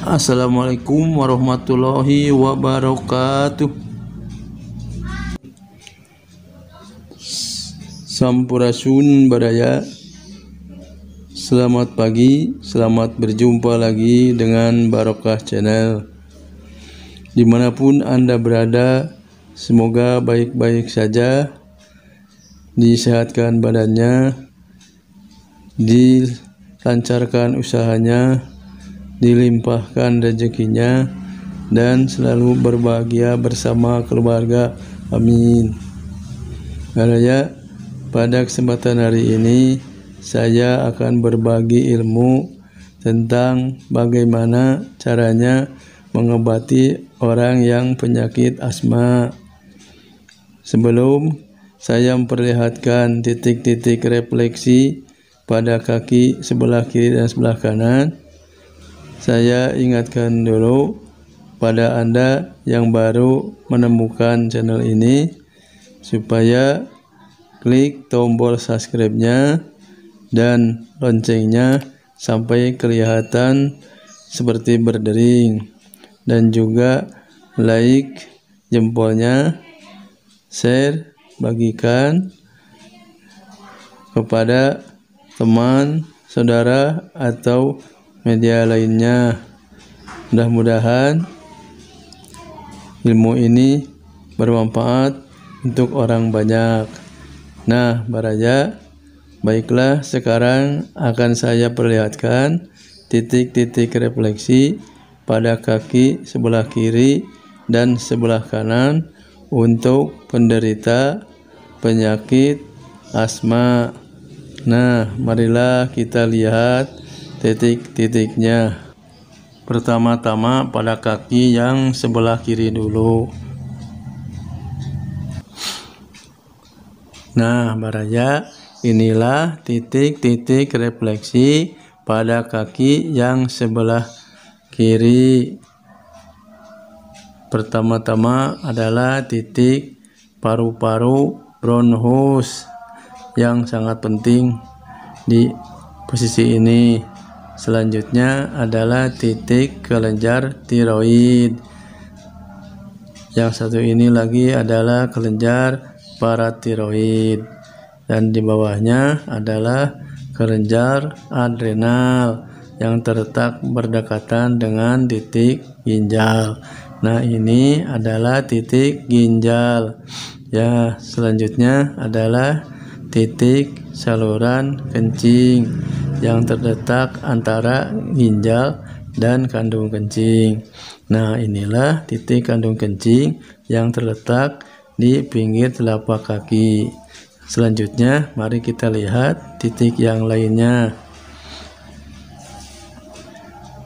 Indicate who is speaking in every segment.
Speaker 1: Assalamualaikum warahmatullahi wabarakatuh. Sampurasun Badaya. Selamat pagi, selamat berjumpa lagi dengan Barokah Channel. Dimanapun Anda berada, semoga baik-baik saja, disehatkan badannya, dilancarkan usahanya, dilimpahkan rezekinya, dan selalu berbahagia bersama keluarga. Amin. Baraya, pada kesempatan hari ini saya akan berbagi ilmu tentang bagaimana caranya mengobati orang yang penyakit asma. Sebelum saya memperlihatkan titik-titik refleksi pada kaki sebelah kiri dan sebelah kanan, saya ingatkan dulu pada Anda yang baru menemukan channel ini supaya klik tombol subscribe-nya dan loncengnya sampai kelihatan seperti berdering, dan juga like jempolnya, share, bagikan kepada teman, saudara, atau media lainnya. Mudah-mudahan ilmu ini bermanfaat untuk orang banyak. Nah, Baraya, baiklah, sekarang akan saya perlihatkan titik-titik refleksi pada kaki sebelah kiri dan sebelah kanan untuk penderita penyakit asma. Nah, marilah kita lihat titik-titiknya. Pertama-tama pada kaki yang sebelah kiri dulu. Nah, Baraya, inilah titik-titik refleksi pada kaki yang sebelah kiri. Pertama-tama adalah titik paru-paru bronchus yang sangat penting di posisi ini. Selanjutnya adalah titik kelenjar tiroid. Yang satu ini lagi adalah kelenjar paratiroid, dan di bawahnya adalah kelenjar adrenal yang terletak berdekatan dengan titik ginjal. Nah, ini adalah titik ginjal. Ya, selanjutnya adalah titik saluran kencing yang terletak antara ginjal dan kandung kencing. Nah, inilah titik kandung kencing yang terletak di pinggir telapak kaki. Selanjutnya, mari kita lihat titik yang lainnya.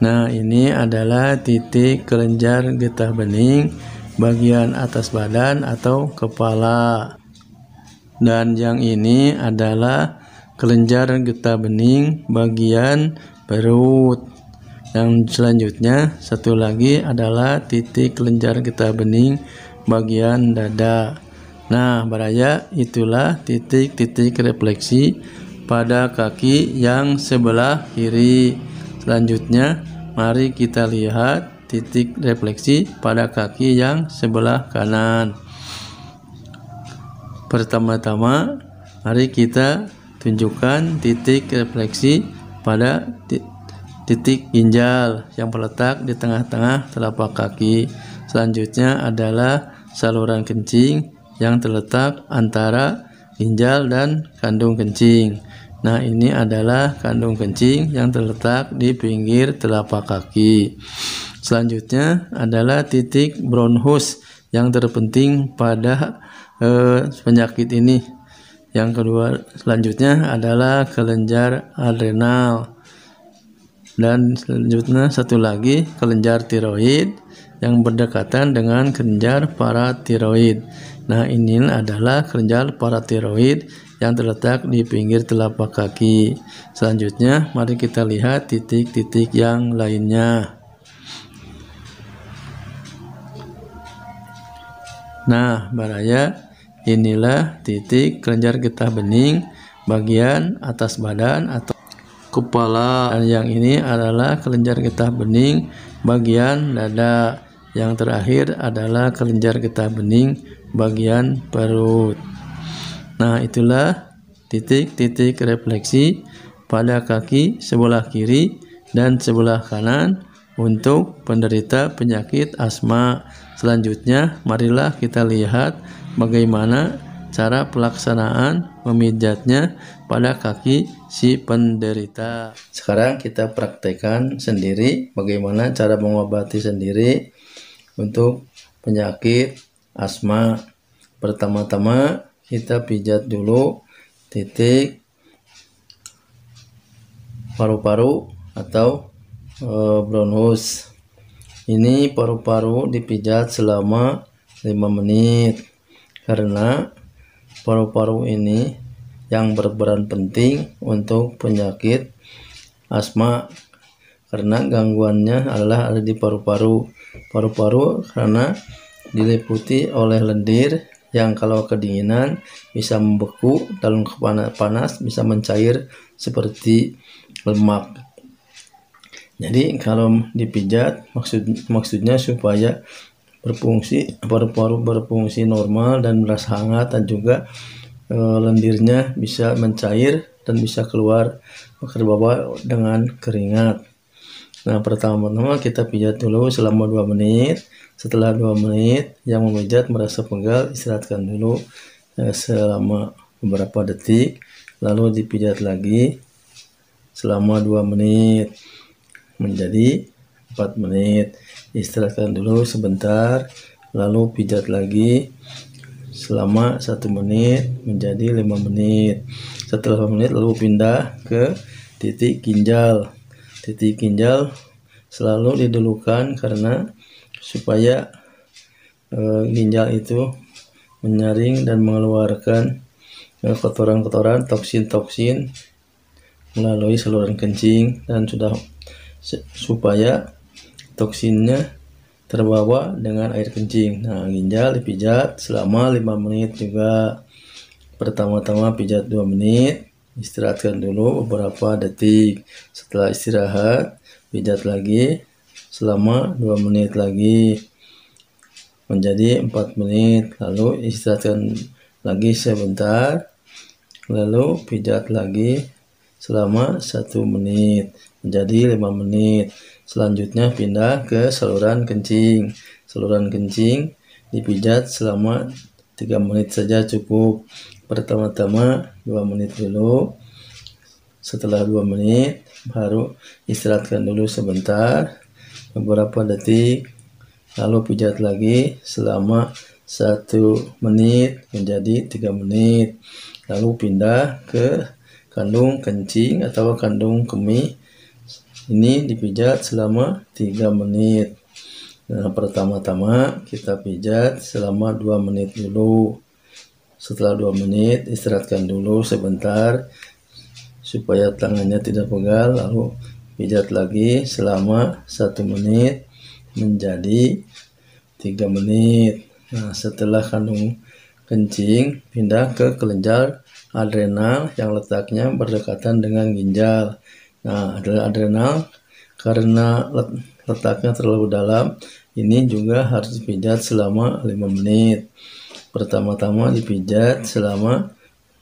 Speaker 1: Nah, ini adalah titik kelenjar getah bening bagian atas badan atau kepala. Dan yang ini adalah kelenjar getah bening bagian perut. Yang selanjutnya satu lagi adalah titik kelenjar getah bening bagian dada. Nah, Baraya, itulah titik-titik refleksi pada kaki yang sebelah kiri. Selanjutnya, mari kita lihat titik refleksi pada kaki yang sebelah kanan. Pertama-tama, mari kita tunjukkan titik refleksi pada titik ginjal yang terletak di tengah-tengah telapak kaki. Selanjutnya adalah saluran kencing yang terletak antara ginjal dan kandung kencing. Nah, ini adalah kandung kencing yang terletak di pinggir telapak kaki. Selanjutnya adalah titik bronchus yang terpenting pada penyakit ini. Yang kedua, selanjutnya adalah kelenjar adrenal, dan selanjutnya satu lagi kelenjar tiroid yang berdekatan dengan kelenjar paratiroid. Nah, ini adalah kelenjar paratiroid yang terletak di pinggir telapak kaki. Selanjutnya, mari kita lihat titik-titik yang lainnya. Nah, Baraya, inilah titik kelenjar getah bening bagian atas badan atau kepala. Dan yang ini adalah kelenjar getah bening bagian dada. Yang terakhir adalah kelenjar getah bening bagian perut. Nah, itulah titik-titik refleksi pada kaki sebelah kiri dan sebelah kanan untuk penderita penyakit asma. Selanjutnya, marilah kita lihat bagaimana cara pelaksanaan memijatnya pada kaki si penderita. Sekarang kita praktekkan sendiri bagaimana cara mengobati sendiri untuk penyakit asma. Pertama-tama kita pijat dulu titik paru-paru atau bronchus. Ini paru-paru dipijat selama 5 menit karena paru-paru ini yang berperan penting untuk penyakit asma karena gangguannya adalah ada di paru-paru. Paru-paru karena diliputi oleh lendir yang kalau kedinginan bisa membeku, dalam panas bisa mencair seperti lemak. Jadi kalau dipijat maksudnya supaya paru-paru berfungsi normal dan merasa hangat, dan juga lendirnya bisa mencair dan bisa keluar ke bawah dengan keringat. Nah, pertama-tama kita pijat dulu selama 2 menit. Setelah 2 menit yang memijat merasa pegal, istirahatkan dulu selama beberapa detik, lalu dipijat lagi selama 2 menit menjadi 4 menit. Istirahatkan dulu sebentar, lalu pijat lagi selama 1 menit menjadi 5 menit. Setelah 5 menit lalu pindah ke titik ginjal. Titik ginjal selalu didulukan karena supaya ginjal itu menyaring dan mengeluarkan kotoran-kotoran, toksin-toksin melalui saluran kencing, dan supaya toksinnya terbawa dengan air kencing. Nah, ginjal dipijat selama 5 menit juga. Pertama-tama pijat 2 menit, istirahatkan dulu beberapa detik. Setelah istirahat, pijat lagi selama 2 menit lagi menjadi 4 menit, lalu istirahatkan lagi sebentar, lalu pijat lagi selama 1 menit menjadi 5 menit. Selanjutnya pindah ke saluran kencing. Saluran kencing dipijat selama 3 menit saja cukup. Pertama-tama 2 menit dulu. Setelah 2 menit baru istirahatkan dulu sebentar beberapa detik, lalu pijat lagi selama 1 menit menjadi 3 menit, lalu pindah ke kandung kencing atau kandung kemih. Ini dipijat selama 3 menit. Nah, pertama-tama kita pijat selama 2 menit dulu. Setelah 2 menit istirahatkan dulu sebentar supaya tangannya tidak pegal, lalu pijat lagi selama 1 menit menjadi 3 menit. Nah, setelah kandung kencing pindah ke kelenjar adrenal yang letaknya berdekatan dengan ginjal. Nah, adrenal karena letaknya terlalu dalam, ini juga harus dipijat selama 5 menit. Pertama-tama dipijat selama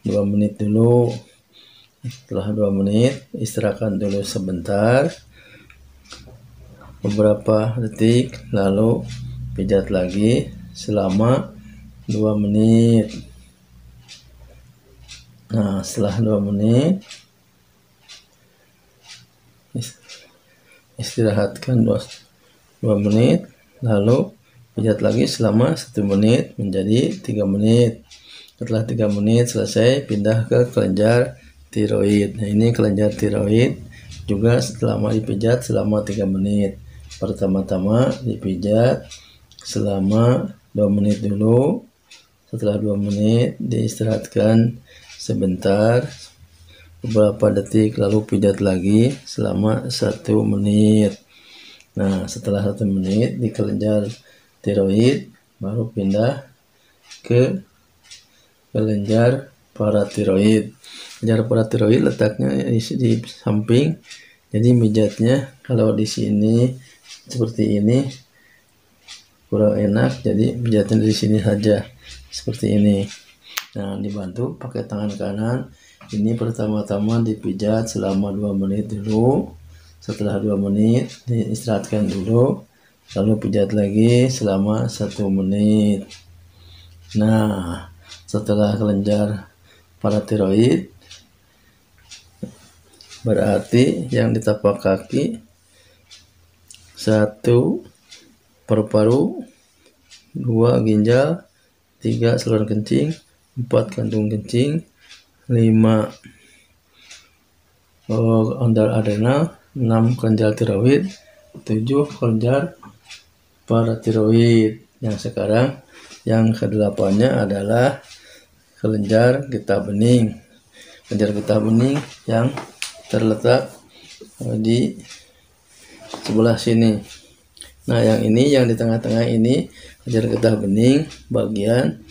Speaker 1: 2 menit dulu. Setelah 2 menit istirahatkan dulu sebentar beberapa detik, lalu pijat lagi selama 2 menit. Nah, setelah 2 menit istirahatkan 2 menit, lalu pijat lagi selama 1 menit menjadi 3 menit. Setelah 3 menit selesai, pindah ke kelenjar tiroid. Nah, ini kelenjar tiroid juga selama dipijat selama 3 menit. Pertama-tama dipijat selama 2 menit dulu. Setelah 2 menit diistirahatkan sebentar beberapa detik, lalu pijat lagi selama 1 menit. Nah, setelah 1 menit di kelenjar tiroid baru pindah ke kelenjar paratiroid. Kelenjar paratiroid letaknya di samping, jadi mijatnya kalau di sini seperti ini kurang enak, jadi pijatnya dari sini saja seperti ini. Nah, dibantu pakai tangan kanan. Ini pertama-tama dipijat selama 2 menit dulu. Setelah 2 menit diistirahatkan dulu, lalu pijat lagi selama 1 menit. Nah, setelah kelenjar paratiroid, berarti yang di tapak kaki 1 paru-paru, 2 ginjal, 3 saluran kencing, 4 kantung kencing, 5 ondar adrenal, 6 kelenjar tiroid, 7 kelenjar paratiroid. Yang sekarang yang ke-8-nya adalah kelenjar getah bening. Kelenjar getah bening yang terletak di sebelah sini. Nah, yang ini yang di tengah-tengah ini kelenjar getah bening bagian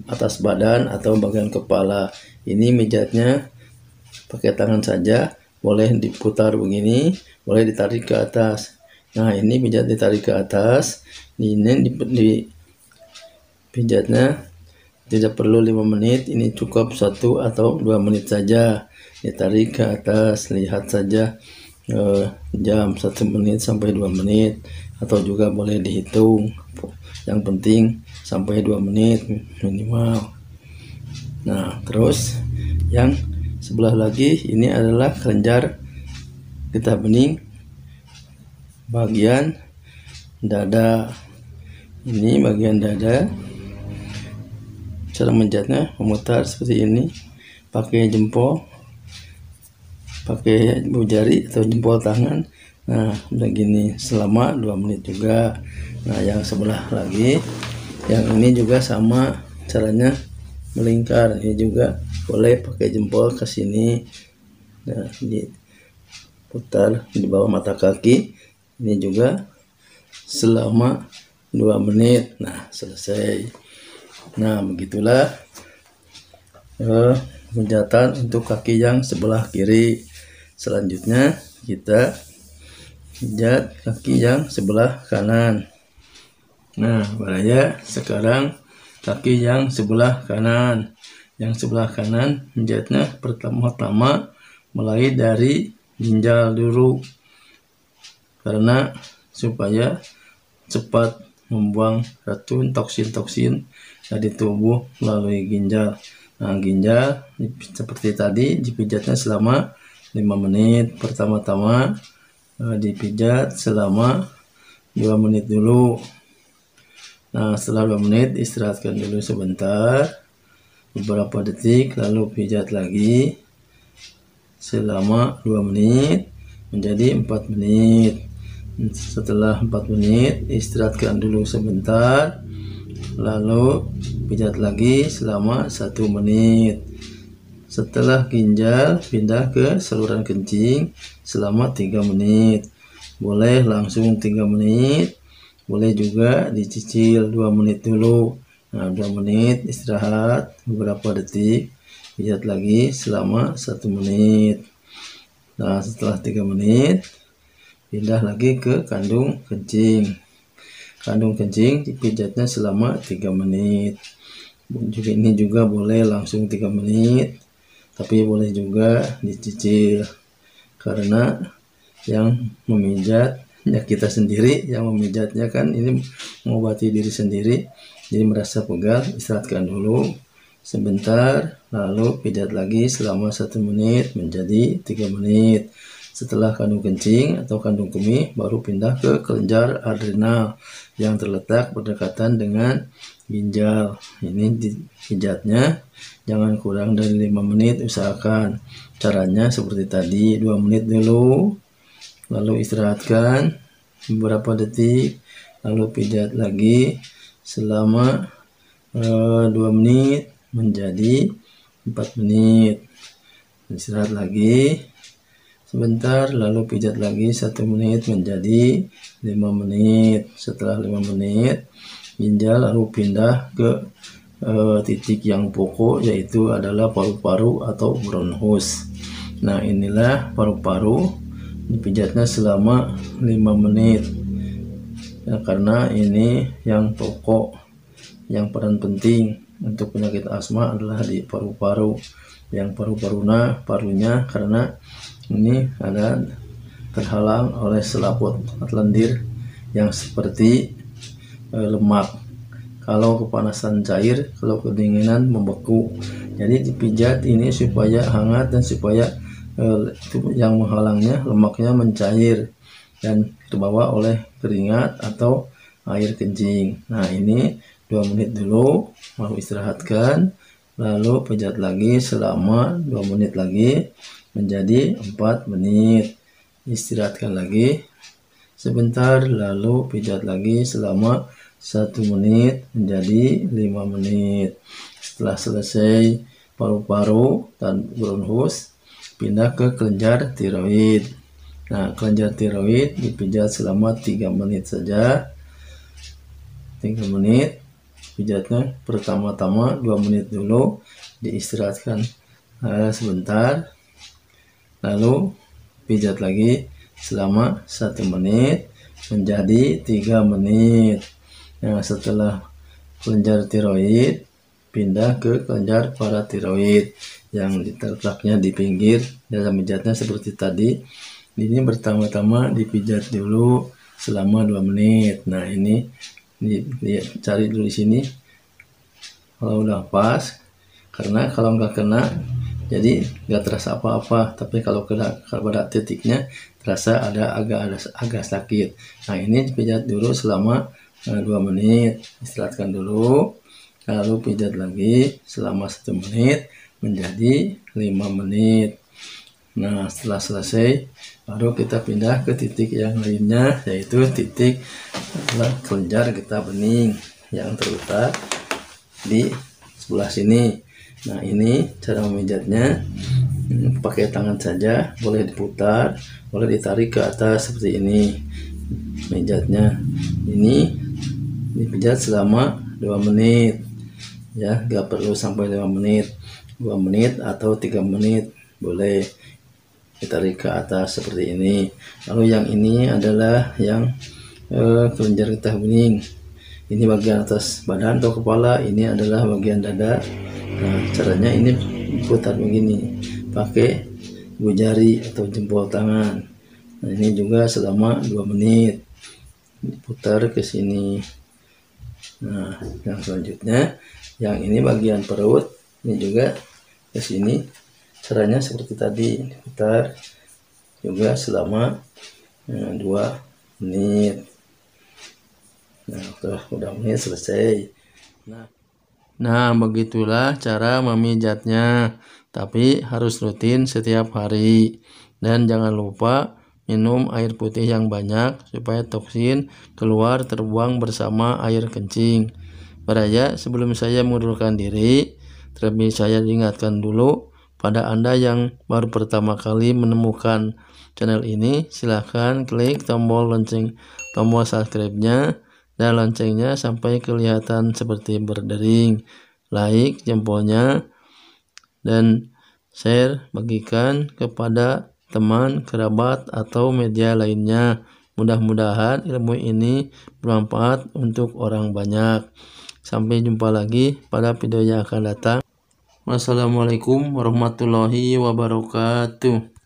Speaker 1: atas badan atau bagian kepala. Ini mijatnya pakai tangan saja, boleh diputar begini, boleh ditarik ke atas. Nah, ini pijat ditarik ke atas, ini pijatnya tidak perlu 5 menit, ini cukup 1 atau 2 menit saja. Ditarik ke atas, lihat saja jam 1 menit sampai 2 menit, atau juga boleh dihitung. Yang penting sampai 2 menit minimal. Nah, terus yang sebelah lagi ini adalah kelenjar getah bening bagian dada. Ini bagian dada. Cara menjatnya memutar seperti ini, pakai jempol, pakai ibu jari atau jempol tangan. Nah, begini selama 2 menit juga. Nah, yang sebelah lagi, yang ini juga sama caranya, melingkar. Ini juga boleh pakai jempol ke sini. Nah, diputar di bawah mata kaki. Ini juga selama 2 menit. Nah, selesai. Nah, begitulah pijatan untuk kaki yang sebelah kiri. Selanjutnya kita pijat kaki yang sebelah kanan. Nah, baraya sekarang kaki yang sebelah kanan. Yang sebelah kanan pijatnya pertama-tama mulai dari ginjal dulu, karena supaya cepat membuang racun toksin-toksin dari tubuh melalui ginjal. Nah, ginjal seperti tadi dipijatnya selama 5 menit. Pertama-tama dipijat selama 2 menit dulu. Nah, setelah 2 menit istirahatkan dulu sebentar, beberapa detik, lalu pijat lagi selama 2 menit menjadi 4 menit. Setelah 4 menit istirahatkan dulu sebentar, lalu pijat lagi selama 1 menit. Setelah ginjal pindah ke saluran kencing selama 3 menit. Boleh langsung 3 menit, boleh juga dicicil 2 menit dulu. Nah, 2 menit istirahat beberapa detik, pijat lagi selama 1 menit. Nah, setelah 3 menit pindah lagi ke kandung kencing. Kandung kencing dipijatnya selama 3 menit. Ini juga boleh langsung 3 menit, tapi boleh juga dicicil, karena yang memijat ya kita sendiri, yang memijatnya kan ini mengobati diri sendiri, jadi merasa pegal. Istirahatkan dulu sebentar, lalu pijat lagi selama 1 menit menjadi 3 menit. Setelah kandung kencing atau kandung kemih, baru pindah ke kelenjar adrenal yang terletak berdekatan dengan ginjal. Ini pijatnya jangan kurang dari 5 menit usahakan. Caranya seperti tadi, 2 menit dulu, lalu istirahatkan beberapa detik, lalu pijat lagi selama 2 menit menjadi 4 menit. Istirahat lagi sebentar, lalu pijat lagi 1 menit menjadi 5 menit. Setelah 5 menit ginjal lalu pindah ke titik yang pokok, yaitu adalah paru-paru atau bronchus. Nah, inilah paru-paru, dipijatnya selama 5 menit. ya, karena ini yang pokok, yang peran penting untuk penyakit asma adalah di paru-paru. Yang parunya karena ini ada terhalang oleh selaput lendir yang seperti lemak. Kalau kepanasan cair, kalau kedinginan membeku. Jadi dipijat ini supaya hangat dan supaya yang menghalangnya lemaknya mencair dan terbawa oleh keringat atau air kencing. Nah, ini 2 menit dulu, mau istirahatkan, lalu pijat lagi selama 2 menit lagi menjadi 4 menit. Istirahatkan lagi sebentar, lalu pijat lagi selama 1 menit menjadi 5 menit. Setelah selesai paru-paru dan bronchus, pindah ke kelenjar tiroid. Nah, kelenjar tiroid dipijat selama 3 menit saja. 3 menit pijatnya, pertama-tama 2 menit dulu, diistirahatkan sebentar, lalu pijat lagi selama 1 menit menjadi 3 menit. Nah, setelah kelenjar tiroid, pindah ke kelenjar paratiroid yang letaknya di pinggir. Dalam pijatnya seperti tadi, ini pertama-tama dipijat dulu selama 2 menit. Nah, ini cari dulu di sini kalau udah pas, karena kalau nggak kena jadi nggak terasa apa-apa, tapi kalau kena pada titiknya terasa agak sakit. Nah, ini dipijat dulu selama 2 menit, istirahatkan dulu, lalu pijat lagi selama 1 menit menjadi 5 menit. Nah, setelah selesai baru kita pindah ke titik yang lainnya, yaitu titik kelenjar getah bening yang terletak di sebelah sini. Nah, ini cara memijatnya, pakai tangan saja, boleh diputar, boleh ditarik ke atas seperti ini. Mijatnya ini dipijat selama 2 menit ya, gak perlu sampai 5 menit, 2 menit atau 3 menit boleh ditarik ke atas seperti ini. Lalu yang ini adalah yang kelenjar getah bening. Ini bagian atas badan atau kepala, ini adalah bagian dada. Nah, caranya ini putar begini, pakai ibu jari atau jempol tangan. Nah, ini juga selama 2 menit diputar ke sini. Nah, yang selanjutnya, yang ini bagian perut, ini juga ke sini. Caranya seperti tadi, diputar juga selama 2 menit. Nah, udah menit selesai. Nah, begitulah cara memijatnya, tapi harus rutin setiap hari. Dan jangan lupa minum air putih yang banyak supaya toksin keluar terbuang bersama air kencing. Beraya, sebelum saya mengundurkan diri, terlebih saya ingatkan dulu pada Anda yang baru pertama kali menemukan channel ini, silahkan klik tombol lonceng, tombol subscribe-nya dan loncengnya sampai kelihatan seperti berdering. Like jempolnya dan share, bagikan kepada teman, kerabat, atau media lainnya. Mudah-mudahan ilmu ini bermanfaat untuk orang banyak. Sampai jumpa lagi pada video yang akan datang. Wassalamualaikum warahmatullahi wabarakatuh.